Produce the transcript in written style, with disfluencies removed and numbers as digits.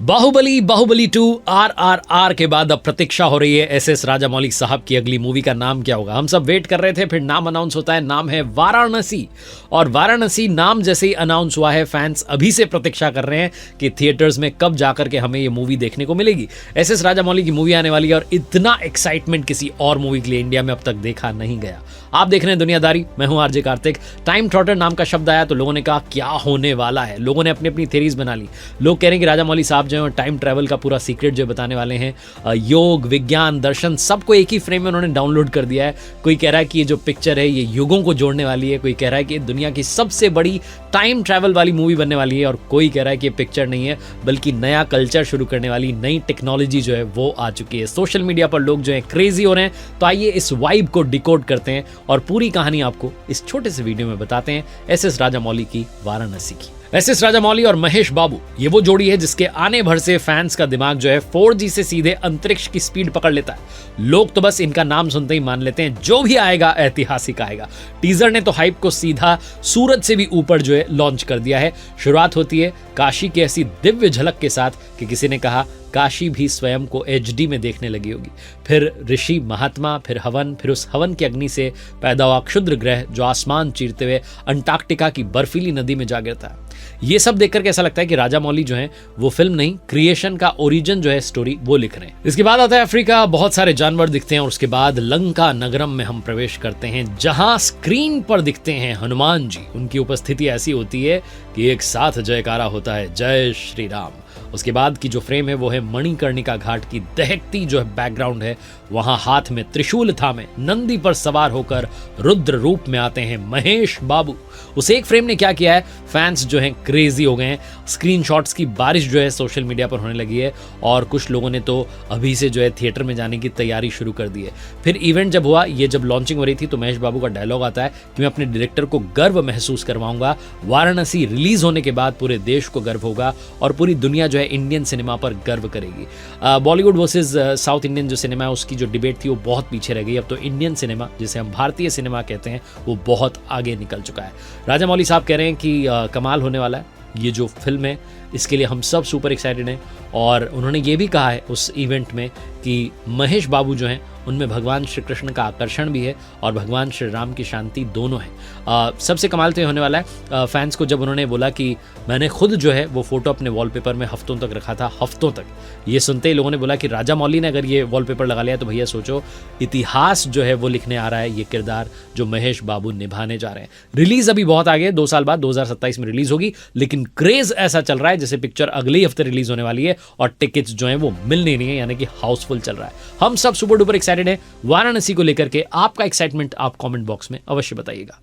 Baahubali 2 RRR के बाद अब प्रतीक्षा हो रही है एस राजामौली साहब की अगली मूवी का नाम क्या होगा। हम सब वेट कर रहे थे, फिर नाम अनाउंस होता है, नाम है वाराणसी। और वाराणसी नाम जैसे ही अनाउंस हुआ है, फैंस अभी से प्रतीक्षा कर रहे हैं कि थिएटर्स में कब जाकर के हमें ये मूवी देखने को मिलेगी। एस राजामौली की मूवी आने वाली है और इतना एक्साइटमेंट किसी और मूवी के लिए इंडिया में अब तक देखा नहीं गया। आप देख रहे हैं दुनियादारी, मैं हूं आरजे कार्तिक। टाइम ट्रॉटर नाम का शब्द आया तो लोगों ने कहा क्या होने वाला है। लोगों ने अपनी अपनी थ्योरीज बना ली। लोग कह रहे हैं कि राजामौली साहब जो है टाइम ट्रैवल का पूरा सीक्रेट जो बताने वाले हैं, योग विज्ञान दर्शन सबको एक ही फ्रेम में उन्होंने डाउनलोड कर दिया है। कोई कह रहा है कि ये जो पिक्चर है ये युगों को जोड़ने वाली है, कोई कह रहा है कि दुनिया की सबसे बड़ी टाइम ट्रैवल वाली मूवी बनने वाली है, और कोई कह रहा है कि ये पिक्चर नहीं है बल्कि नया कल्चर शुरू करने वाली नई टेक्नोलॉजी जो है वो आ चुकी है। सोशल मीडिया पर लोग जो है क्रेजी हो रहे हैं, तो आइए इस वाइब को डिकोड करते हैं और पूरी कहानी आपको इस छोटे से वीडियो में बताते हैं एस राजामौली की वाराणसी की। एस राजामौली और महेश बाबू ये वो जोड़ी है जिसके आने भर से फैंस का दिमाग जो है 4G से सीधे अंतरिक्ष की स्पीड पकड़ लेता है। लोग तो बस इनका नाम सुनते ही मान लेते हैं जो भी आएगा ऐतिहासिक आएगा। टीजर ने तो हाइप को सीधा सूरज से भी ऊपर जो है लॉन्च कर दिया है। शुरुआत होती है काशी की ऐसी दिव्य झलक के साथ कि किसी ने कहा काशी भी स्वयं को HD में देखने लगी होगी। फिर ऋषि महात्मा, फिर हवन, फिर उस हवन की अग्नि से पैदा हुआ क्षुद्र ग्रह जो आसमान चीरते हुए अंटार्कटिका की बर्फीली नदी में जा गिरता है। ये सब देखकर के ऐसा लगता है कि राजामौली जो है वो फिल्म नहीं, क्रिएशन का ओरिजिन जो है स्टोरी वो लिख रहे हैं। इसके बाद आता है अफ्रीका, बहुत सारे जानवर दिखते हैं और उसके बाद लंका नगरम में हम प्रवेश करते हैं जहां स्क्रीन पर दिखते हैं हनुमान जी। उनकी उपस्थिति ऐसी होती है कि एक साथ जयकारा होता है, जय श्री राम। उसके बाद की जो फ्रेम है वो है मणिकर्णिका घाट की दहकती जो है बैकग्राउंड है। वहां हाथ में त्रिशूल थामे नंदी पर सवार होकर रुद्र रूप में आते हैं महेश बाबू। उस एक फ्रेम ने क्या किया है, फैंस जो हैं क्रेजी हो गए हैं। स्क्रीनशॉट्स की बारिश जो है सोशल मीडिया पर होने लगी है और कुछ लोगों ने तो अभी से जो है थिएटर में जाने की तैयारी शुरू कर दी है। फिर इवेंट जब हुआ, ये जब लॉन्चिंग हो रही थी तो महेश बाबू का डायलॉग आता है कि मैं अपने डायरेक्टर को गर्व महसूस करवाऊंगा। वाराणसी रिलीज होने के बाद पूरे देश को गर्व होगा और पूरी दुनिया जो है इंडियन सिनेमा पर गर्व करेगी। बॉलीवुड वर्सेस साउथ इंडियन जो सिनेमा है उसकी जो डिबेट थी वो बहुत पीछे रह गई। अब तो इंडियन सिनेमा, जिसे हम भारतीय सिनेमा कहते हैं, वो बहुत आगे निकल चुका है। राजामौली साहब कह रहे हैं कि कमाल होने वाला है ये जो फिल्म है, इसके लिए हम सब सुपर एक्साइटेड हैं। और उन्होंने ये भी कहा है उस इवेंट में कि महेश बाबू जो हैं उनमें भगवान श्री कृष्ण का आकर्षण भी है और भगवान श्री राम की शांति दोनों है। सबसे कमाल तो ये होने वाला है फैंस को जब उन्होंने बोला कि मैंने खुद जो है वो फोटो अपने वॉलपेपर में हफ्तों तक रखा था, हफ्तों तक। ये सुनते ही लोगों ने बोला कि राजामौली ने अगर ये वॉलपेपर लगा लिया तो भैया सोचो इतिहास जो है वो लिखने आ रहा है ये किरदार जो महेश बाबू निभाने जा रहे हैं। रिलीज अभी बहुत आगे, 2 साल बाद 2027 में रिलीज होगी, लेकिन क्रेज ऐसा चल रहा है जैसे पिक्चर अगले ही हफ्ते रिलीज होने वाली है और टिकट्स जो है वो मिलने नहीं है, यानी कि हाउसफुल चल रहा है। हम सब सुपर डुपर एक्साइटेड हैं वाराणसी को लेकर के। आपका एक्साइटमेंट आप कमेंट बॉक्स में अवश्य बताइएगा।